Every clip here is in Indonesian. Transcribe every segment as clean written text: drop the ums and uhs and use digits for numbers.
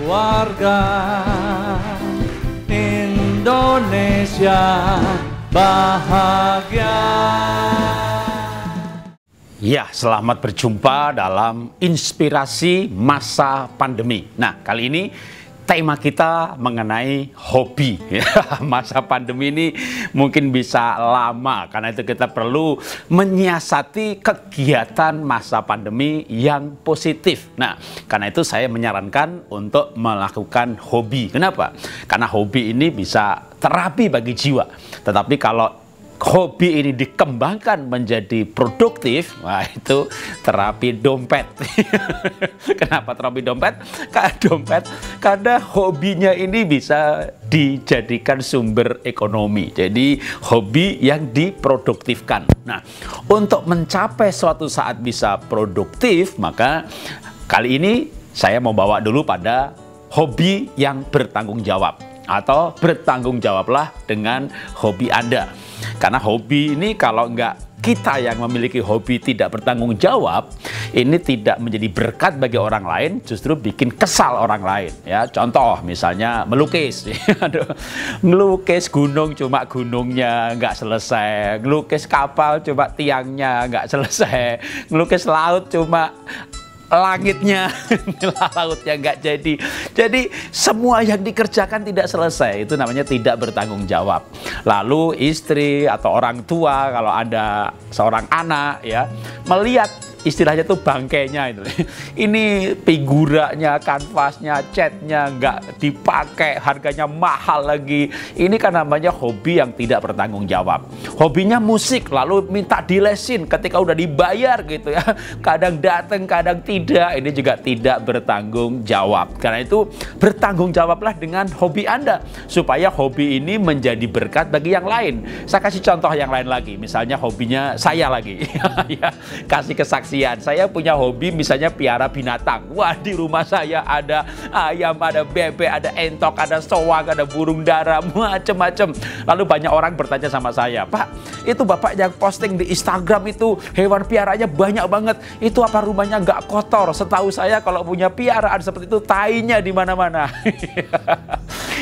Keluarga Indonesia bahagia. Ya, selamat berjumpa dalam inspirasi masa pandemi. Nah, kali ini tema kita mengenai hobi. Masa pandemi ini mungkin bisa lama, karena itu kita perlu menyiasati kegiatan masa pandemi yang positif. Nah, karena itu saya menyarankan untuk melakukan hobi. Kenapa? Karena hobi ini bisa terapi bagi jiwa. Tetapi kalau hobi ini dikembangkan menjadi produktif, wah itu terapi dompet. Kenapa terapi dompet? Karena hobinya ini bisa dijadikan sumber ekonomi. Jadi hobi yang diproduktifkan. Nah, untuk mencapai suatu saat bisa produktif, maka kali ini saya mau bawa dulu pada hobi yang bertanggung jawab. Atau bertanggung jawablah dengan hobi Anda. Karena hobi ini kalau nggak kita yang memiliki hobi tidak bertanggung jawab, ini tidak menjadi berkat bagi orang lain, justru bikin kesal orang lain. Ya, contoh misalnya melukis. Melukis gunung cuma gunungnya nggak selesai, melukis kapal cuma tiangnya nggak selesai, melukis laut cuma langitnya, lautnya nggak jadi. Jadi semua yang dikerjakan tidak selesai. Itu namanya tidak bertanggung jawab. Lalu istri atau orang tua, kalau ada seorang anak ya, melihat istilahnya tuh bangkainya itu. Ini figuranya, kanvasnya, catnya nggak dipakai, harganya mahal lagi. Ini kan namanya hobi yang tidak bertanggung jawab. Hobinya musik, lalu minta dilesin ketika udah dibayar gitu ya. Kadang datang, kadang tidak. Ini juga tidak bertanggung jawab. Karena itu bertanggung jawablah dengan hobi Anda, supaya hobi ini menjadi berkat bagi yang lain. Saya kasih contoh yang lain lagi. Misalnya hobinya saya lagi. Ya, kasih kesaksian. Saya punya hobi misalnya piara binatang. Wah, di rumah saya ada ayam, ada bebek, ada entok, ada soang, ada burung dara, macam-macam. Lalu banyak orang bertanya sama saya, "Pak, itu Bapak yang posting di Instagram itu hewan piaranya banyak banget. Itu apa rumahnya nggak kotor? Setahu saya kalau punya piaraan seperti itu tainya di mana-mana."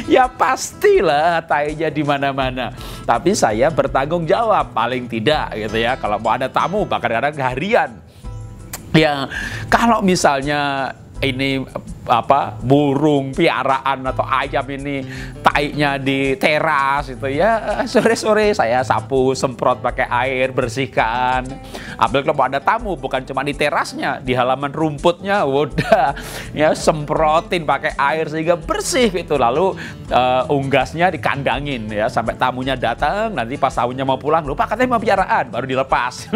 Ya pastilah tainya di mana-mana. Tapi saya bertanggung jawab paling tidak gitu ya. Kalau mau ada tamu bahkan kadang harian. Ya, kalau misalnya ini burung piaraan atau ayam ini taiknya di teras itu ya, sore-sore saya sapu, semprot pakai air, bersihkan. Apalagi kalau ada tamu, bukan cuma di terasnya, di halaman rumputnya udah ya semprotin pakai air sehingga bersih itu. Lalu unggasnya dikandangin ya sampai tamunya datang. Nanti pas tamunya mau pulang, lupa katanya mau piaraan, baru dilepas.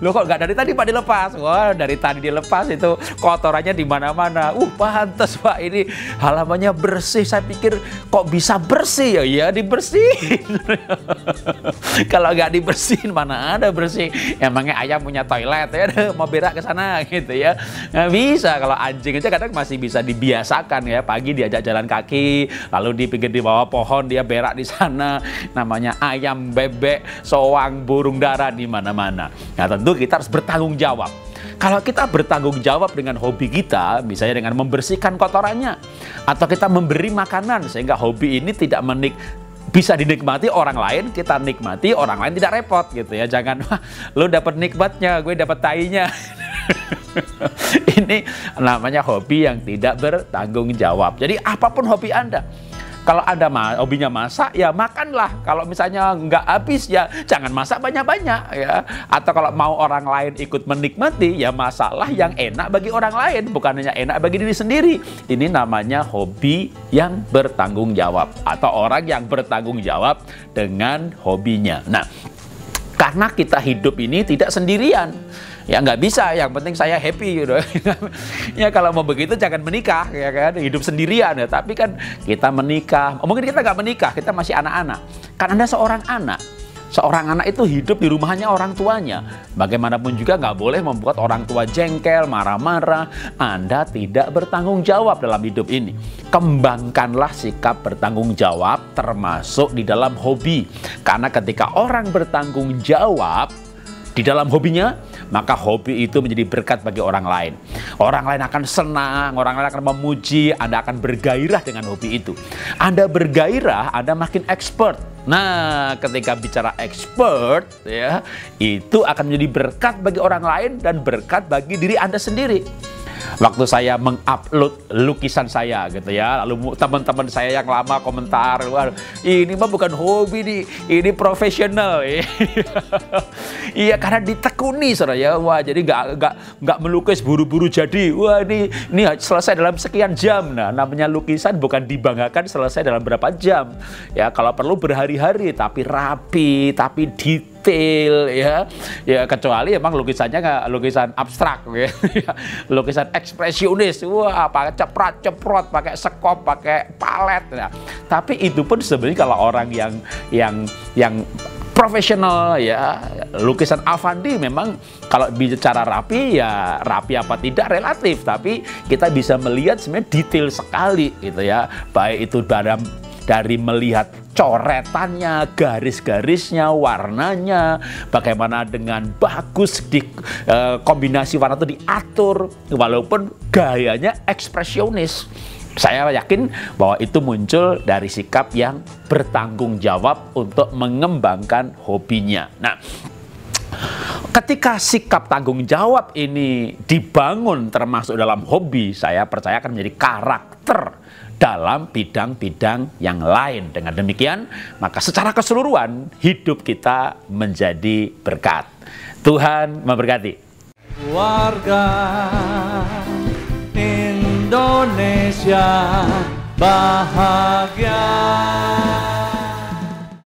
Loh, kok nggak dari tadi Pak dilepas? Wah, dari tadi dilepas itu kotorannya di mana-mana. Pantes Pak, ini halamannya bersih. Saya pikir kok bisa bersih ya dibersihin. Kalau nggak dibersihin mana ada bersih. Emangnya ayam punya toilet ya, mau berak ke sana gitu ya. Nggak bisa. Kalau anjing aja kadang masih bisa dibiasakan ya, pagi diajak jalan kaki, lalu dipikir di bawah pohon dia berak di sana. Namanya ayam, bebek, soang, burung dara di mana-mana. Nah, tentu kita harus bertanggung jawab. Kalau kita bertanggung jawab dengan hobi kita, misalnya dengan membersihkan kotorannya, atau kita memberi makanan sehingga hobi ini tidak bisa dinikmati orang lain, kita nikmati, orang lain tidak repot gitu ya. Jangan, wah, lu dapat nikmatnya, gue dapat tainya. Ini namanya hobi yang tidak bertanggung jawab. Jadi apapun hobi Anda, kalau Anda hobinya masak, ya makanlah. Kalau misalnya nggak habis, ya jangan masak banyak-banyak ya. Atau kalau mau orang lain ikut menikmati, ya masaklah yang enak bagi orang lain, bukan hanya enak bagi diri sendiri. Ini namanya hobi yang bertanggung jawab, atau orang yang bertanggung jawab dengan hobinya. Nah, karena kita hidup ini tidak sendirian. Ya nggak bisa, yang penting saya happy gitu. Ya kalau mau begitu jangan menikah ya kan, hidup sendirian ya. Tapi kan kita menikah, mungkin kita nggak menikah, kita masih anak-anak. Kan Anda seorang anak. Seorang anak itu hidup di rumahnya orang tuanya. Bagaimanapun juga nggak boleh membuat orang tua jengkel, marah-marah. Anda tidak bertanggung jawab dalam hidup ini. Kembangkanlah sikap bertanggung jawab termasuk di dalam hobi. Karena ketika orang bertanggung jawab di dalam hobinya, maka hobi itu menjadi berkat bagi orang lain. Orang lain akan senang, orang lain akan memuji, Anda akan bergairah dengan hobi itu. Anda bergairah, Anda makin expert. Nah, ketika bicara expert, ya, itu akan menjadi berkat bagi orang lain dan berkat bagi diri Anda sendiri. Waktu saya mengupload lukisan saya gitu ya, lalu teman-teman saya yang lama komentar, wah ini mah bukan hobi nih, ini profesional. Iya, karena ditekuni saudara ya, wah jadi nggak melukis buru-buru jadi, wah ini selesai dalam sekian jam. Nah, namanya lukisan bukan dibanggakan selesai dalam berapa jam, ya kalau perlu berhari-hari, tapi rapi, tapi detail. Ya kecuali emang lukisannya nggak lukisan abstrak ya. Lukisan ekspresionis, wah pakai ceprot pakai sekop, pakai palet ya. Tapi itu pun sebenarnya kalau orang yang profesional ya, lukisan Avandi memang kalau bicara rapi ya, rapi apa tidak relatif, tapi kita bisa melihat sebenarnya detail sekali gitu ya, baik itu dari melihat coretannya, garis-garisnya, warnanya, bagaimana dengan bagus di kombinasi warna itu diatur, walaupun gayanya ekspresionis. Saya yakin bahwa itu muncul dari sikap yang bertanggung jawab untuk mengembangkan hobinya. Nah, ketika sikap tanggung jawab ini dibangun termasuk dalam hobi, saya percaya akan menjadi karakter dalam bidang-bidang yang lain. Dengan demikian, maka secara keseluruhan hidup kita menjadi berkat. Tuhan memberkati. Warga Indonesia bahagia.